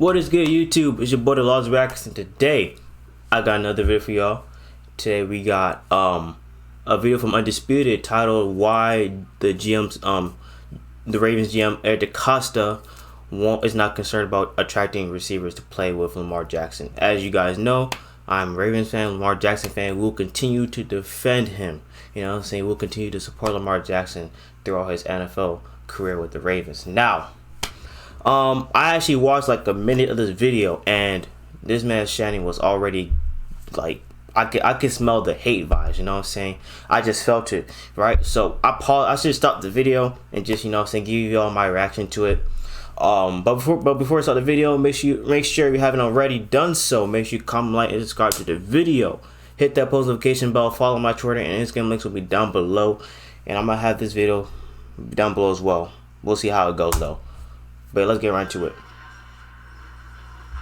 What is good, YouTube? It's your boy the Laws Reacts, and today I got another video for y'all. Today we got a video from Undisputed titled "Why the Ravens GM Eric DeCosta is not concerned about attracting receivers to play with Lamar Jackson." As you guys know, I'm a Ravens fan, Lamar Jackson fan. We'll continue to defend him. You know what I'm saying? We'll continue to support Lamar Jackson throughout his NFL career with the Ravens. Now, I actually watched like a minute of this video, and this man Shannon was already like, I could smell the hate vibes, you know what I'm saying? I just felt it, right? So I paused. I should stop the video and just, you know what I'm saying, give you all my reaction to it. But before I start the video, make sure if you haven't already done so, make sure you comment, like, and subscribe to the video. Hit that post notification bell. Follow my Twitter and Instagram links will be down below, and I'm gonna have this video down below as well. We'll see how it goes though. But let's get right to it.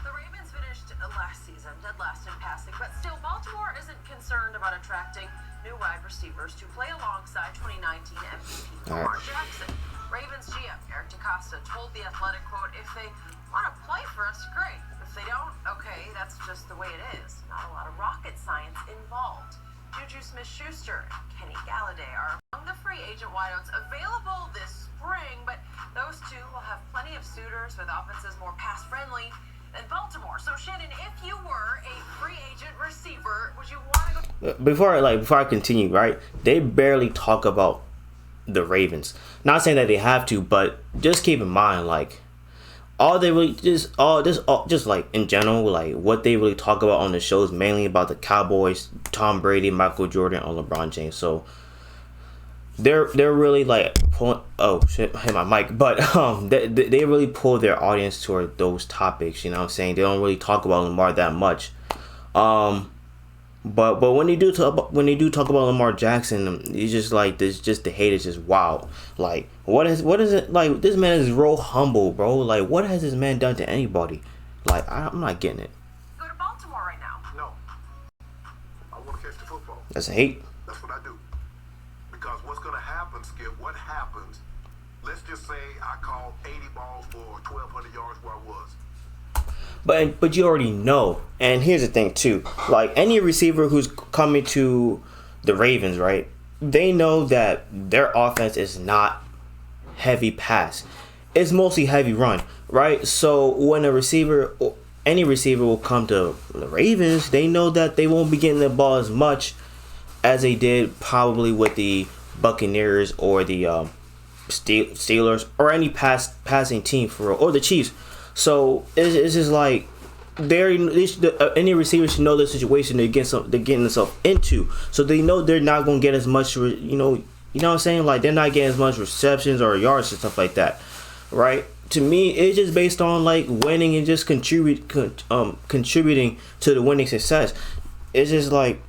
The Ravens finished last season dead last in passing, but still Baltimore isn't concerned about attracting new wide receivers to play alongside 2019 MVP Lamar Jackson. Ravens GM Eric DeCosta told The Athletic, quote, "If they want to play for us, great. If they don't, okay, that's just the way it is. Not a lot of rocket science involved." Juju Smith-Schuster and Kenny Galladay are among the free agent wideouts available this spring, but those two will have plenty of suitors with offenses more pass-friendly than Baltimore. So, Shannon, if you were a free agent receiver, would you want to go? Before I continue, right? They barely talk about the Ravens. Not saying that they have to, but just keep in mind, like, all they really just like in general, like what they really talk about on the show is mainly about the Cowboys, Tom Brady, Michael Jordan, or LeBron James. So they're really like pulling, oh shit, I hit my mic, but they really pull their audience toward those topics. You know what I'm saying? They don't really talk about Lamar that much. But when they do talk about Lamar Jackson, it's just like this. Just the hate is just wild. Like what is it like? This man is real humble, bro. Like what has this man done to anybody? Like I'm not getting it. Go to Baltimore right now. No, I want to catch the football. That's a hate. That's what I do. Because what's gonna happen, Skip? What happens? Let's just say I called 80 balls for 1,200 yards where I was. But you already know. And here's the thing too. Like any receiver who's coming to the Ravens, right? They know that their offense is not heavy pass. It's mostly heavy run, right? So when any receiver will come to the Ravens, they know that they won't be getting the ball as much as they did probably with the Buccaneers or the Steelers or any passing team for real, or the Chiefs. So it's just like any receiver should know the situation they're getting themselves into. So they know they're not gonna get as much, you know what I'm saying? Like they're not getting as much receptions or yards and stuff like that, right? To me, it's just based on like winning and just contributing to the winning success. It's just like,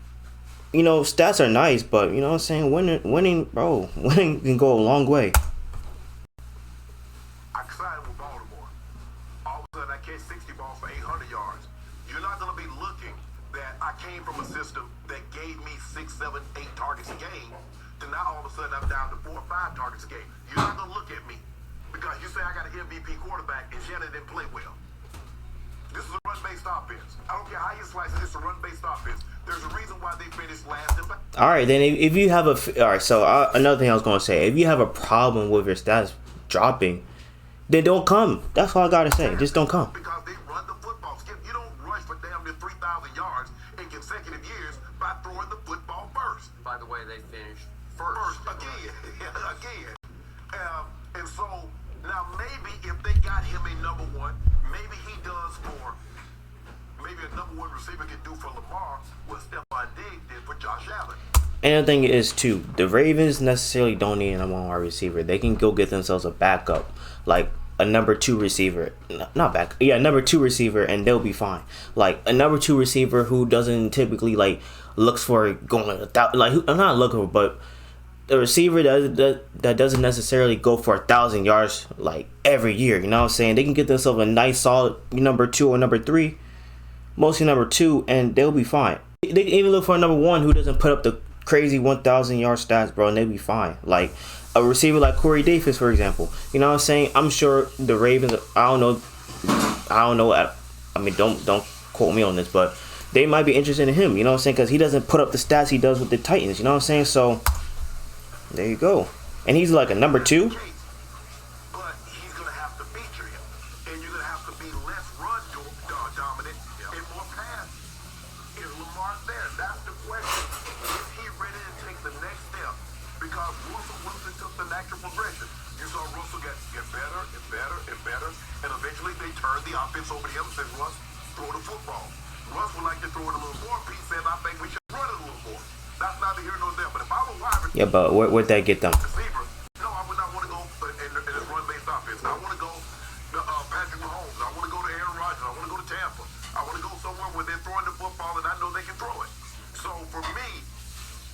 you know, stats are nice, but you know what I'm saying? Winning, bro, winning can go a long way. I signed with Baltimore. All of a sudden, I catch 60 balls for 800 yards. You're not going to be looking that I came from a system that gave me 6, 7, 8 targets a game, to now all of a sudden I'm down to 4 or 5 targets a game. You're not going to look at me because you say I got an MVP quarterback and Shannon didn't play well. This is a run-based offense. I don't care how you slice it. It's a run-based offense. There's a reason why they finished last. All right, then if you have another thing I was going to say, if you have a problem with your stats dropping, then don't come. That's all I gotta say. Just don't come. Because they run the football. Skip, you don't rush for damn near 3,000 yards in consecutive years by throwing the football first. By the way, they finished first. Again. And so now maybe if they got him a number one, maybe he does for maybe a number one receiver can do for Lamar what Stephon Diggs did for Josh Allen. And the thing is too, the Ravens necessarily don't need a number one wide receiver. They can go get themselves a backup, like a number 2 receiver, number 2 receiver, and they'll be fine. Like a number 2 receiver who doesn't typically like looks for going I'm not looking for, but a receiver that doesn't necessarily go for 1,000 yards like every year. You know what I'm saying? They can get themselves a nice solid number 2 or number 3, mostly number 2, and they'll be fine. They can even look for a number 1 who doesn't put up the crazy 1,000 yard stats, bro, and they'll be fine. Like a receiver like Corey Davis, for example. You know what I'm saying? I'm sure the Ravens, I don't know I don't know. I mean, don't quote me on this, but they might be interested in him. You know what I'm saying? Because he doesn't put up the stats he does with the Titans. You know what I'm saying? So there you go. And he's like a number 2. But he's going to have to feature him. And you're going to have to be less run dominant and more pass. Is Lamar there? That's the question. Is he ready to take the next step? Because Russell Wilson took the natural progression. You saw Russell get better and better and better. And eventually they turned the offense over to him and said, Russ, throw the football. Russ would like to throw it a little more. Pete said, I think we should run it a little more. That's neither here nor there. But if I were wide receiver, Yeah, but where'd that get them? no, I would not want to go in this run-based offense. I want to go Patrick Mahomes. I want to go to Aaron Rodgers. I want to go to Tampa. I want to go somewhere where they're throwing the football and I know they can throw it. So for me,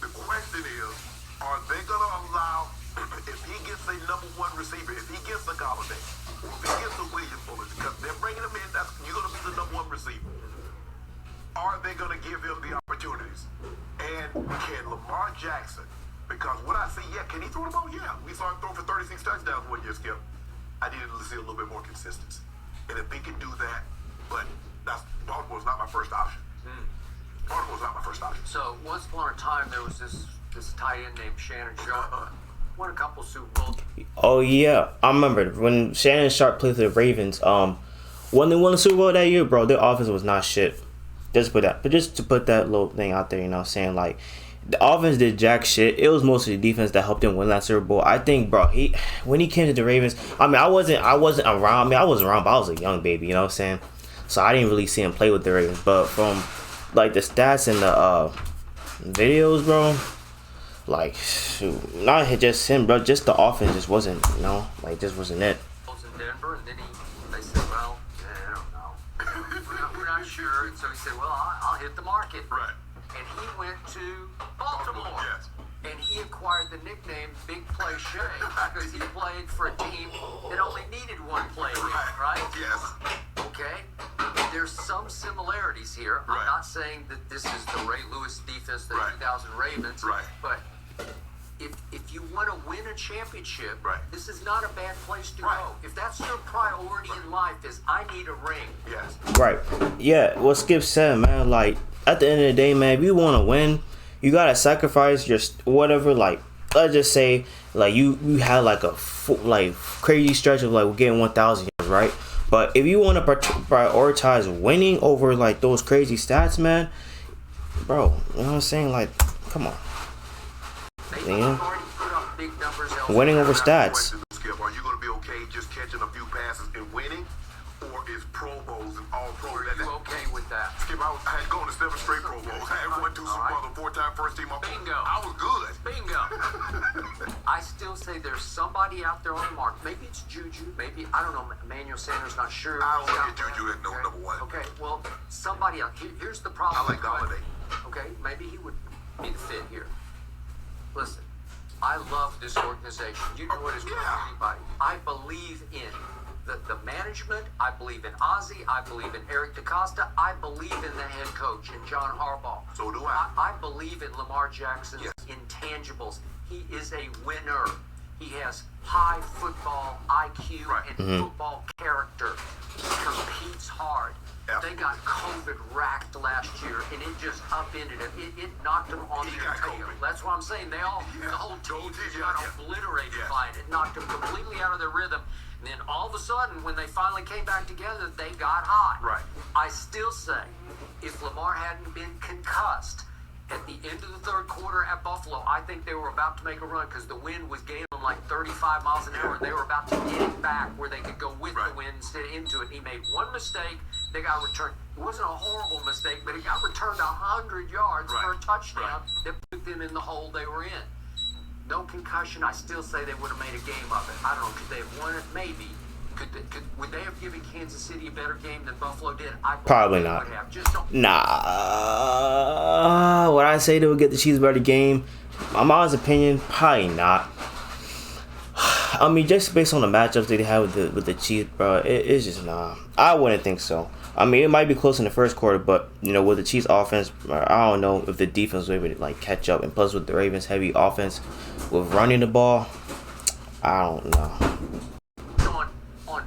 the question is, are they going to allow, if he gets a number 1 receiver, if he gets a Galladay, or if he gets a Williams Bullet, because they're bringing him in, you're going to be the number 1 receiver. Are they going to give him the opportunities? And can Lamar Jackson, because what I see, can he throw the ball? Yeah. We saw him throw for 36 touchdowns one year, Skip. I needed to see a little bit more consistency. And if he can do that, but Baltimore's not my first option. Baltimore's not my first option. So once upon a time, there was this tight end named Shannon Sharp. Won a couple Super Bowls. Oh yeah, I remember when Shannon Sharp played for the Ravens. When they won the Super Bowl that year, bro, their offense was not shit. Just to put that little thing out there, you know what I'm saying? Like, the offense did jack shit. It was mostly the defense that helped him win that Super Bowl. I think, bro, when he came to the Ravens, I mean, I wasn't around. I mean, I was around, but I was a young baby, you know what I'm saying? So I didn't really see him play with the Ravens. But from, like, the stats and the videos, bro, like, shoot, not just him, bro, just the offense just wasn't, you know, like, just wasn't it. In Denver, and then they said, well, I don't know. We're not sure. And so he said, well, I'll hit the market. Right. And he went to Baltimore. Yes. And he acquired the nickname Big Play Shay because he played for a team that only needed one play, right? Yes. Okay. There's some similarities here. Right. I'm not saying that this is the Ray Lewis defense, the 2000 Ravens. Right. But if you want to win a championship, Right. this is not a bad place to Right. go. If that's your priority in life, is I need a ring. Yes. Right. Yeah, what Skip said, man, like, at the end of the day, man, if you want to win, you got to sacrifice your whatever, like, let's just say, like, you had, like, a crazy stretch of, like, getting 1,000 yards, right? But if you want to prioritize winning over, like, those crazy stats, man, bro, you know what I'm saying? Like, come on. Maybe Yeah. already put up big numbers elsewhere. Winning over stats. Question, Skip, are you going to be okay just catching a few passes and winning? Or is Pro Bowls and all Pro? Are you okay with that? Skip, I had gone to 7 straight Pro Bowls. I had won 2 Super Bowls, a 4-time first team. Bingo. I was good. Bingo. I still say there's somebody out there on the market. Maybe it's Juju. Maybe, I don't know, Emmanuel Sanders, not sure. I don't He's look out at Juju there. as no number 1. Okay, well, somebody else. Here's the problem. I like Galladay. Okay, maybe he would be the fit here. Listen, I love this organization. You know it as well as anybody. I believe in the management. I believe in Ozzie. I believe in Eric DaCosta. I believe in the head coach and John Harbaugh. So do I. I believe in Lamar Jackson's intangibles. He is a winner. He has high football IQ and football character. He competes hard. They got COVID racked last year, and it just upended him. It knocked him on their tail. That's what I'm saying. The whole team just got obliterated by it. It knocked them completely out of their rhythm. And then all of a sudden, when they finally came back together, they got hot. Right. I still say, if Lamar hadn't been concussed at the end of the third quarter at Buffalo, I think they were about to make a run because the wind was gaining them like 35 miles an hour. They were about to get it back where they could go with the wind instead of into it. He made one mistake. They got returned. It wasn't a horrible mistake, but it got returned 100 yards for a touchdown that put them in the hole they were in. No concussion. I still say they would have made a game of it. I don't know. Could they have won it? Maybe. Would they have given Kansas City a better game than Buffalo did? Probably not. Would have. Just don't. Nah. Would I say they would get the Chiefs a better game? My mom's opinion, probably not. I mean, just based on the matchups that they have with the Chiefs, bro, it's just nah. I wouldn't think so. I mean, it might be close in the first quarter, but, you know, with the Chiefs offense, I don't know if the defense was able to, like, catch up. And plus, with the Ravens' heavy offense, with running the ball, I don't know. On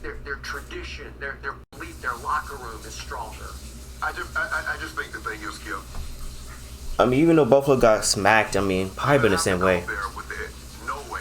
their tradition, their I just think the thing is, Skip. I mean, even though Buffalo got smacked, I mean, probably been the same way. No way.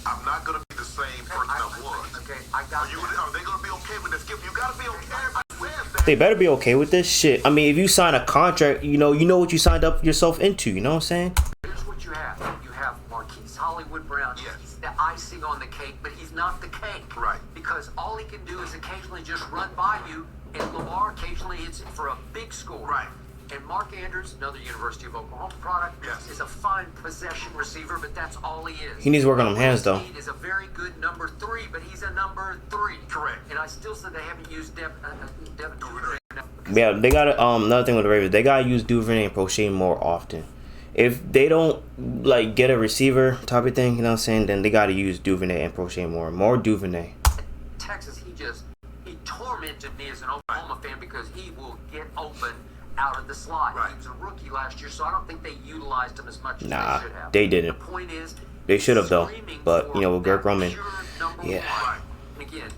I'm not gonna be the same person I was. Okay, I got Are they gonna be okay with this, Skip? You gotta be okay. Everybody says that. They better be okay with this shit. I mean, if you sign a contract, you know what you signed up yourself into. You know what I'm saying? Here's what you have. You have Marquise Hollywood Brown. Yes. He's the icing on the cake, but he's not the cake. Right. Because all he can do is occasionally just run by you, and Lamar occasionally hits it for a big score. Right. And Mark Andrews, another University of Oklahoma product, Yes. is a fine possession receiver, but that's all he is. He needs to work on them hands, though. He is a very good number 3, but he's a number 3. Correct. And I still say they haven't used Devin Duvernay enough. Yeah, they gotta another thing with the Ravens, they gotta use Duvernay and Prochet more often. If they don't like get a receiver type of thing, you know what I'm saying, then they gotta use Duvernay and Prochet more. More Duvernay. Texas, he tormented me as an Oklahoma fan because he will get open out of the slot. Right. He was a rookie last year, so I don't think they utilized him as much as Nah, they should have. they didn't. The point is, They should have though, screaming but for you know with Greg that Roman, pure number yeah. one. And again,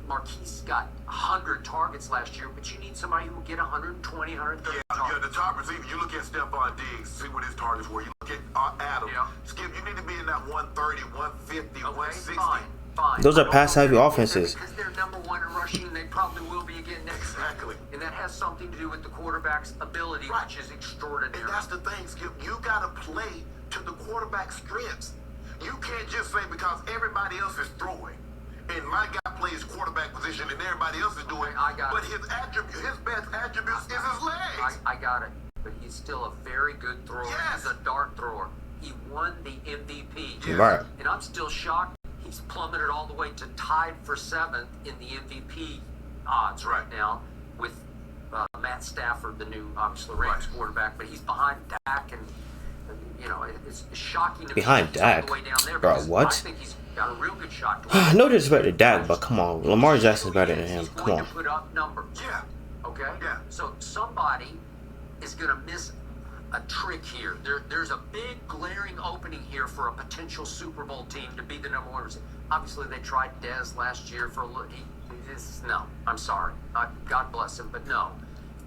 Marquise got 100 targets last year, but you need somebody who will get 120, 130 Yeah, targets. the top receiver. You look at Stephon Diggs, see what his targets were. You look at Adam. Yeah. Skip, you need to be in that 130, 150, Okay, 160. fine. Those are I don't pass-heavy know if offenses. Because they're number 1 in rushing, they probably will be again next year. Exactly. And that has something to do with the quarterback's ability, Right. which is extraordinary. And that's the thing, Skip. You got to play to the quarterback's strengths. You can't just say because everybody else is throwing, and my guy plays quarterback position, and everybody else is doing. Okay, I got but it. his best attributes is his legs. I got it. But he's still a very good thrower. Yes. He's a dart thrower. He won the MVP. Yes. Right. And I'm still shocked. He's plummeted all the way to tied for 7th in the MVP odds right now with Matt Stafford, the new, obviously, Ravens quarterback. But he's behind Dak, and you know, it's shocking to Behind me that he's Dak? all the way down there. Bro, because what? I think he's got a real good shot to win. No disrespect to Dak, but come on, Lamar Jackson's better than him. He's Come going on. to put up numbers. Yeah. Okay? Yeah. So somebody is going to miss a trick here. There's a big glaring opening here for a potential Super Bowl team to be the number 1 receiver. Obviously, they tried Dez last year for a look. No, I'm sorry. God bless him, but no.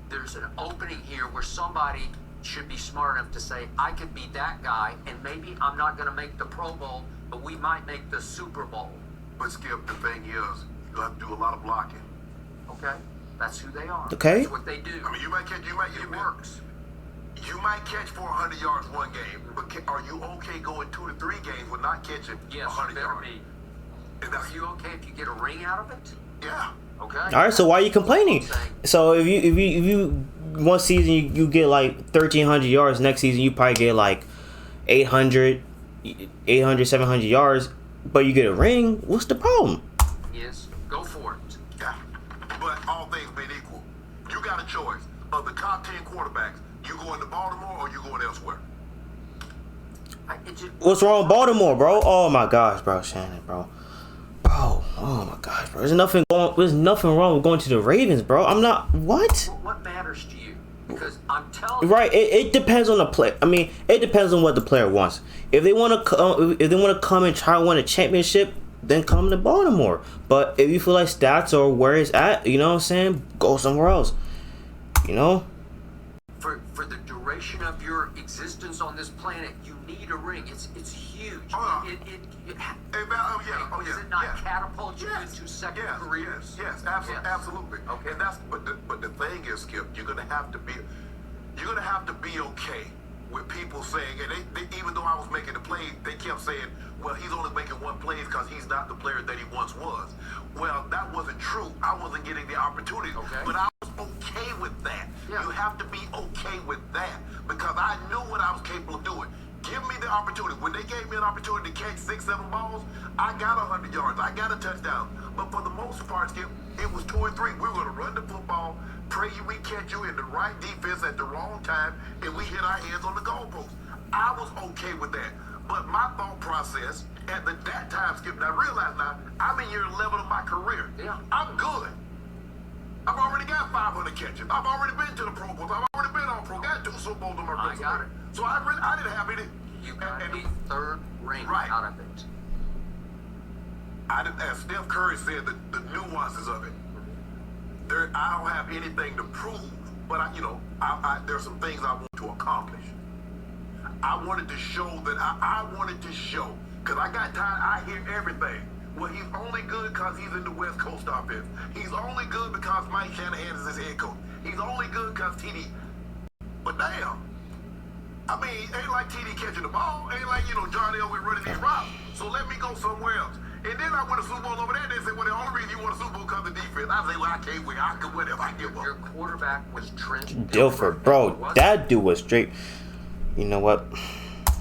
There's an opening here where somebody should be smart enough to say, I could be that guy, and maybe I'm not going to make the Pro Bowl, but we might make the Super Bowl. But Skip, the thing is, you have to do a lot of blocking. Okay? That's who they are. Okay. That's what they do. I mean, it works. You might catch 400 yards one game, but are you okay going 2 to 3 games with not catching Yes, 100 you better yards? be. And Are that's, you okay if you get a ring out of it? yeah. Okay. All right, so why are you complaining? So if you one season you get like 1,300 yards, next season you probably get like 800, 700 yards, but you get a ring. What's the problem? Yes, go for it. Yeah. But all things being equal, you got a choice. Of the top 10 quarterbacks, you going to Baltimore or you going elsewhere? What's wrong with Baltimore, bro? Oh my gosh, bro, Shannon, bro. Oh my gosh, bro. There's nothing wrong with going to the Ravens, bro. I'm not. What? What matters to you? Because I'm telling you. Right. It depends on the play. I mean, it depends on what the player wants. If they want to come and try to win a championship, then come to Baltimore. But if you feel like stats or where it's at, you know what I'm saying, go somewhere else. You know. For the duration of your existence on this planet, you need a ring. It's huge. Does it not catapult you into second careers? Yes, absolutely. Okay. And that's but the thing is, Skip, you're gonna have to be okay with people saying, and they even though I was making the play, they kept saying, well, he's only making one play because he's not the player that he once was. Well, that wasn't true. I wasn't getting the opportunity. Okay. But I was okay with that. Yeah. You have to be okay with that because I knew what I was capable of doing. Give me the opportunity. When they gave me an opportunity to catch 6, 7 balls, I got 100 yards. I got a touchdown. But for the most part, Skip, it was 2 or 3. We were going to run the football, pray we catch you in the right defense at the wrong time, and we hit our heads on the goalpost. I was okay with that. But my thought process at that time, Skip, and I realize now, I'm in year 11 of my career. Yeah. I'm good. I've already got 500 catches. I've already been to the Pro Bowls. I've already been on Pro. Got 2 Super Bowls on my resume. got it. So I didn't have any. You got a third ring Right. out of it. As Steph Curry said, the nuances of it. I don't have anything to prove, but there's some things I want to accomplish. I wanted to show that I wanted to show, because I got tired. I hear everything. Well, he's only good because he's in the West Coast offense. He's only good because Mike Shanahan is his head coach. He's only good because TD. But damn, I mean, ain't like TD catching the ball. Ain't like, John Elway running these routes. So let me go somewhere else. And then I won a Super Bowl over there. They said, well, the only reason you won a Super Bowl because of defense. I say, well, I can't win. I can win if I give up. Your quarterback was Trent Dilfer, bro. That dude was straight. You know what?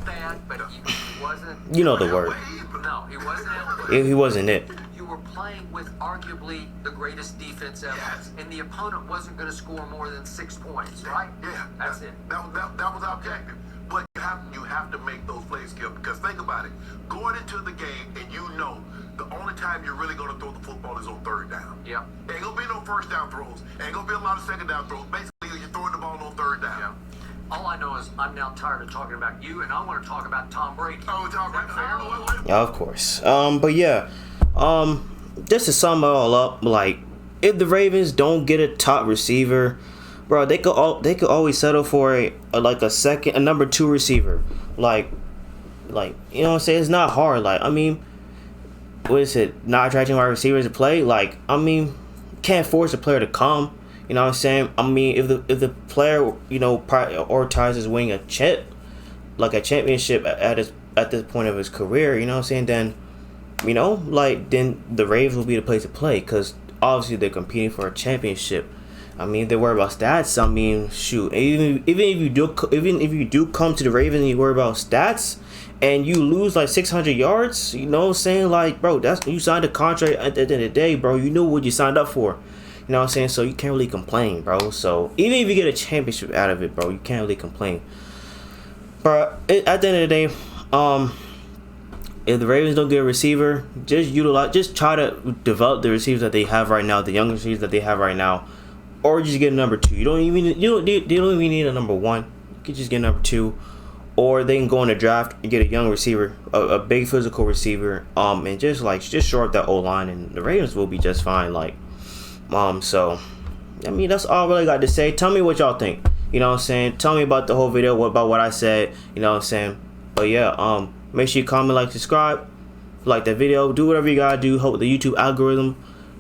Bad, but he wasn't. You know the word. No, he wasn't. He wasn't it. You were playing with arguably the greatest defense ever, Yes. and the opponent wasn't going to score more than 6 points, right? Yeah, That's it. That was our objective. But you have to make those plays, Skip, because think about it. Going into the game, and the only time you're really going to throw the football is on third down. Yeah. Ain't going to be no first down throws. Ain't going to be a lot of second down throws. Basically, you're throwing the ball on third down. Yeah. All I know is I'm now tired of talking about you, and I want to talk about Tom Brady. Oh, Tom Brady. Yeah, of course. But yeah, just to sum it all up, like, if the Ravens don't get a top receiver, bro, they could always settle for a number 2 receiver. Like, you know what I'm saying? It's not hard. Like, I mean, what is it? Not attracting wide receivers to play? Like, I mean, can't force a player to come. You know what I'm saying? I mean, if the player, prioritizes winning a championship at this point of his career, you know what I'm saying? Then, then the Ravens will be the place to play, because obviously they're competing for a championship. I mean, if they worry about stats, I mean, shoot, even if you do come to the Ravens and you worry about stats and you lose like 600 yards, you know what I'm saying? Like, bro, you signed a contract at the end of the day, bro. You knew what you signed up for. You know what I'm saying? So you can't really complain, bro. So even if you get a championship out of it, bro, you can't really complain. But at the end of the day, if the Ravens don't get a receiver, just try to develop the receivers that they have right now, the young receivers that they have right now, or just get a number 2. You don't even need a number 1. You can just get a number 2, or they can go in the draft and get a young receiver, a big physical receiver, and just shore up that O-line, and the Ravens will be just fine. So, I mean, that's all I really got to say. Tell me what y'all think. You know what I'm saying? Tell me about the whole video, about what I said. You know what I'm saying? But yeah, make sure you comment, like, subscribe, like that video. Do whatever you gotta do. Help the YouTube algorithm.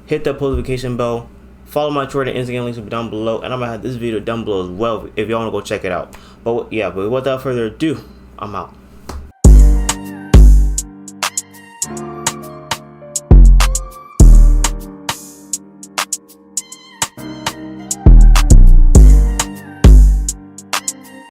Hit that notification bell. Follow my Twitter and Instagram, links will be down below. And I'm gonna have this video down below as well if y'all wanna go check it out. But yeah, but without further ado, I'm out.